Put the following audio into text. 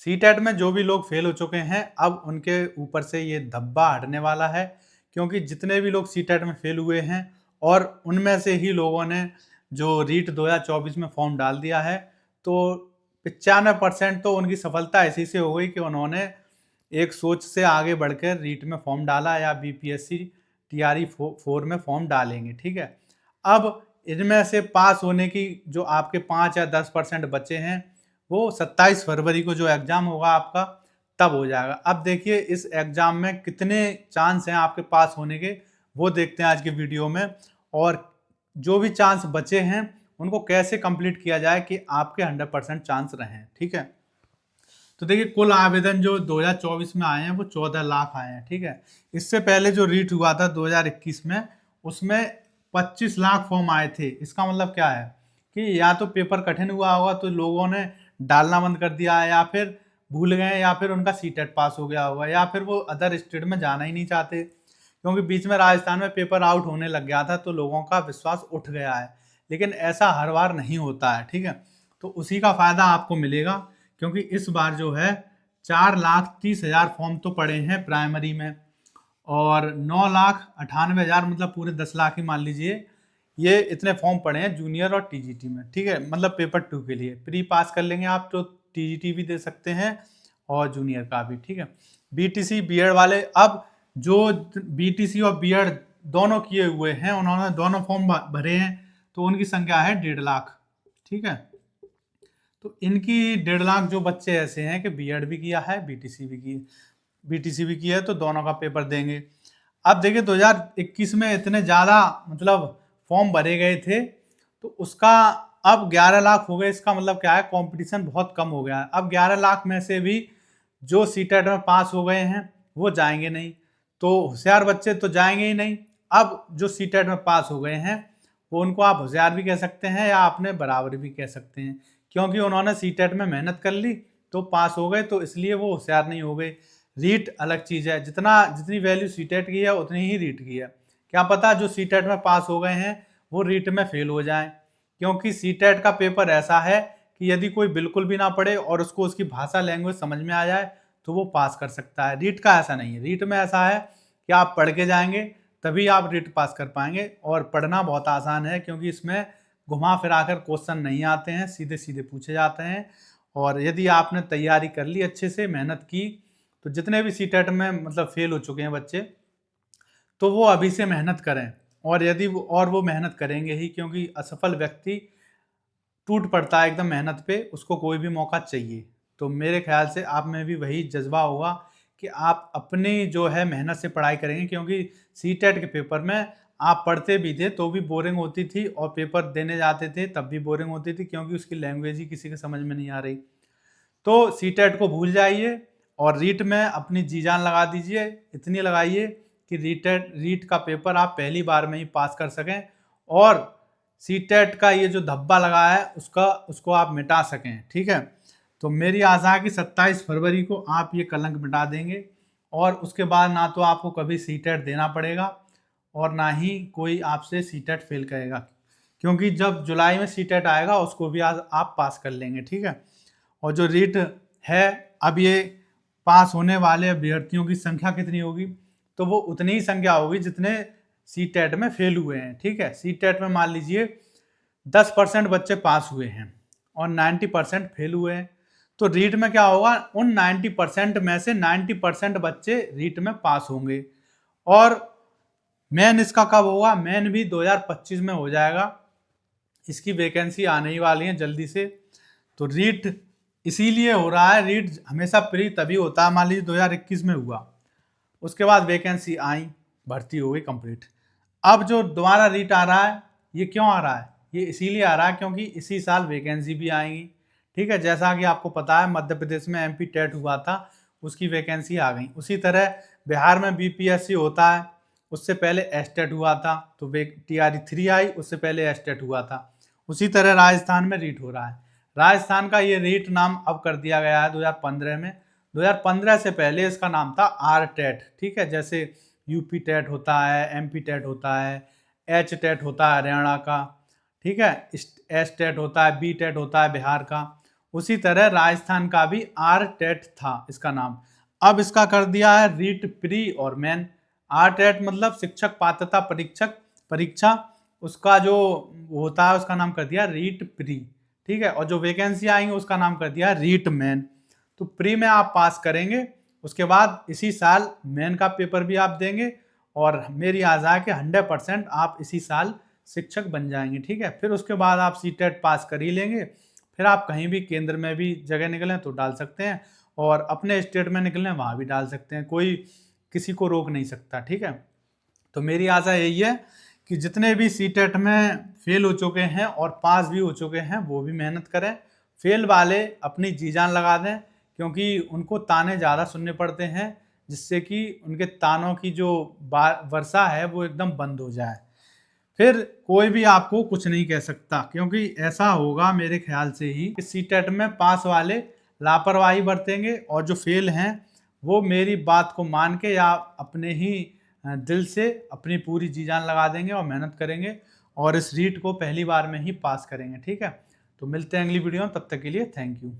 CTET में जो भी लोग फेल हो चुके हैं अब उनके ऊपर से ये धब्बा हटने वाला है, क्योंकि जितने भी लोग सीटेट में फेल हुए हैं और उनमें से ही लोगों ने जो रीट 2024 में फॉर्म डाल दिया है, तो 95% तो उनकी सफलता इसी से हो गई कि उन्होंने एक सोच से आगे बढ़कर रीट में फॉर्म डाला या बीपीएससी टीआरई 4 में फॉर्म डालेंगे। ठीक है, अब इनमें से पास होने की जो आपके 5 या 10% बचे हैं, वो 27 फरवरी को जो एग्जाम होगा आपका तब हो जाएगा। अब देखिए इस एग्जाम में कितने चांस हैं आपके पास होने के, वो देखते हैं आज के वीडियो में। और जो भी चांस बचे हैं उनको कैसे कंप्लीट किया जाए कि आपके 100% चांस रहें। ठीक है, तो देखिए कुल आवेदन जो 2024 में आए हैं वो 14 लाख आए हैं। ठीक है, इससे पहले जो रीट हुआ था 2021 में, उसमें 25 लाख फॉर्म आए थे। इसका मतलब क्या है कि या तो पेपर कठिन हुआ होगा तो लोगों ने डालना बंद कर दिया है, या फिर भूल गए, या फिर उनका सीटेट पास हो गया होगा, या फिर वो अदर स्टेट में जाना ही नहीं चाहते, क्योंकि बीच में राजस्थान में पेपर आउट होने लग गया था तो लोगों का विश्वास उठ गया है। लेकिन ऐसा हर बार नहीं होता है। ठीक है, तो उसी का फायदा आपको मिलेगा, क्योंकि इस बार जो है 4,30,000 फॉर्म तो पड़े हैं प्राइमरी में, और 9,98,000 मतलब पूरे 10 लाख ही मान लीजिए, ये इतने फॉर्म पड़े हैं जूनियर और टीजीटी में। ठीक है, मतलब पेपर 2 के लिए प्री पास कर लेंगे आप तो टीजीटी भी दे सकते हैं और जूनियर का भी। ठीक है, बीटीसी बीएड वाले, अब जो बीटीसी और बीएड दोनों किए हुए हैं उन्होंने दोनों फॉर्म भरे हैं, तो उनकी संख्या है 1.5 लाख। ठीक है, तो इनकी 1.5 लाख जो बच्चे ऐसे हैं कि बीएड भी किया है बीटीसी भी किया है, तो दोनों का पेपर देंगे। अब देखिए 2021 में इतने ज़्यादा मतलब फॉर्म भरे गए थे, तो उसका अब 11 लाख हो गए। इसका मतलब क्या है, कंपटीशन बहुत कम हो गया है। अब 11 लाख में से भी जो सीटेट में पास हो गए हैं वो जाएंगे नहीं, तो होशियार बच्चे तो जाएंगे ही नहीं। अब जो सीटेट में पास हो गए हैं वो उनको आप होशियार भी कह सकते हैं या आपने बराबर भी कह सकते हैं, क्योंकि उन्होंने सीटेट में मेहनत कर ली तो पास हो गए, तो इसलिए वो होशियार नहीं हो गए। रीट अलग चीज़ है, जितनी वैल्यू सीटेट की है उतनी ही रीट की है। क्या पता जो सीटेट में पास हो गए हैं वो रीट में फेल हो जाएं, क्योंकि सीटेट का पेपर ऐसा है कि यदि कोई बिल्कुल भी ना पढ़े और उसको उसकी भाषा लैंग्वेज समझ में आ जाए तो वो पास कर सकता है। रीट का ऐसा नहीं है। रीट में ऐसा है कि आप पढ़ के जाएंगे तभी आप रीट पास कर पाएंगे, और पढ़ना बहुत आसान है क्योंकि इसमें घुमा फिरा कर क्वेश्चन नहीं आते हैं, सीधे सीधे पूछे जाते हैं। और यदि आपने तैयारी कर ली, अच्छे से मेहनत की, तो जितने भी सीटेट में मतलब फेल हो चुके हैं बच्चे, तो वो अभी से मेहनत करें। और यदि वो मेहनत करेंगे ही, क्योंकि असफल व्यक्ति टूट पड़ता है एकदम मेहनत पे, उसको कोई भी मौका चाहिए। तो मेरे ख्याल से आप में भी वही जज्बा होगा कि आप अपनी जो है मेहनत से पढ़ाई करेंगे, क्योंकि सीटेट के पेपर में आप पढ़ते भी थे तो भी बोरिंग होती थी, और पेपर देने जाते थे तब भी बोरिंग होती थी, क्योंकि उसकी लैंग्वेज ही किसी के समझ में नहीं आ रही। तो सीटेट को भूल जाइए और रीट में अपनी जी जान लगा दीजिए, इतनी लगाइए कि रीट का पेपर आप पहली बार में ही पास कर सकें, और सीटेट का ये जो धब्बा लगा है उसको आप मिटा सकें। ठीक है, तो मेरी आशा है कि 27 फरवरी को आप ये कलंक मिटा देंगे, और उसके बाद ना तो आपको कभी सीटेट देना पड़ेगा और ना ही कोई आपसे सीटेट फेल करेगा, क्योंकि जब जुलाई में सीटेट आएगा उसको भी आज आप पास कर लेंगे। ठीक है, और जो रीट है, अब ये पास होने वाले अभ्यर्थियों की संख्या कितनी होगी, तो वो उतनी ही संख्या होगी जितने सीटेट में फेल हुए हैं। ठीक है, सीटेट में मान लीजिए 10% बच्चे पास हुए हैं और 90% फेल हुए हैं, तो रीट में क्या होगा, उन 90% में से 90% बच्चे रीट में पास होंगे। और मेन इसका कब होगा, मेन भी 2025 में हो जाएगा। इसकी वैकेंसी आने ही वाली है जल्दी से। तो रीट इसीलिए हो रहा है, रीट हमेशा प्री तभी होता है, मान लीजिए 2021 में हुआ, उसके बाद वैकेंसी आई, भर्ती हो गई कंप्लीट। अब जो दोबारा रीट आ रहा है, ये क्यों आ रहा है, ये इसीलिए आ रहा है क्योंकि इसी साल वैकेंसी भी आएंगी। ठीक है, जैसा कि आपको पता है मध्य प्रदेश में एमपी टेट हुआ था, उसकी वैकेंसी आ गई। उसी तरह बिहार में बीपीएससी होता है, उससे पहले एसटेट हुआ था, तो टीआरई 3 आई, उससे पहले एसटेट हुआ था। उसी तरह राजस्थान में रीट हो रहा है। राजस्थान का ये रीट नाम अब कर दिया गया है 2015 में। 2015 से पहले इसका नाम था आर टेट। ठीक है, जैसे यूपी टेट होता है, एमपी टेट होता है, एच टेट होता है हरियाणा का, ठीक है, एस टेट होता है, बी टेट होता है बिहार का। उसी तरह राजस्थान का भी आर टेट था इसका नाम, अब इसका कर दिया है रीट प्री और मेन। आर टेट मतलब शिक्षक पात्रता परीक्षा, उसका जो होता है उसका नाम कर दिया रीट प्री, ठीक है। और जो वैकेंसी आएंगे उसका नाम कर दिया रीट मेन। तो प्री में आप पास करेंगे, उसके बाद इसी साल मेन का पेपर भी आप देंगे, और मेरी आशा है कि 100% आप इसी साल शिक्षक बन जाएंगे, ठीक है। फिर उसके बाद आप सीटेट पास कर ही लेंगे, फिर आप कहीं भी केंद्र में भी जगह निकलें तो डाल सकते हैं, और अपने स्टेट में निकलें वहाँ भी डाल सकते हैं, कोई किसी को रोक नहीं सकता, ठीक है। तो मेरी आशा यही है कि जितने भी सीटेट में फेल हो चुके हैं और पास भी हो चुके हैं वो भी मेहनत करें, फेल वाले अपनी जी जान लगा दें, क्योंकि उनको ताने ज़्यादा सुनने पड़ते हैं, जिससे कि उनके तानों की जो वर्षा है वो एकदम बंद हो जाए, फिर कोई भी आपको कुछ नहीं कह सकता। क्योंकि ऐसा होगा मेरे ख्याल से ही कि सीटेट में पास वाले लापरवाही बरतेंगे, और जो फेल हैं वो मेरी बात को मान के या अपने ही दिल से अपनी पूरी जी जान लगा देंगे और मेहनत करेंगे, और इस रीट को पहली बार में ही पास करेंगे, ठीक है। तो मिलते हैं अगली वीडियो में, तब तक के लिए थैंक यू।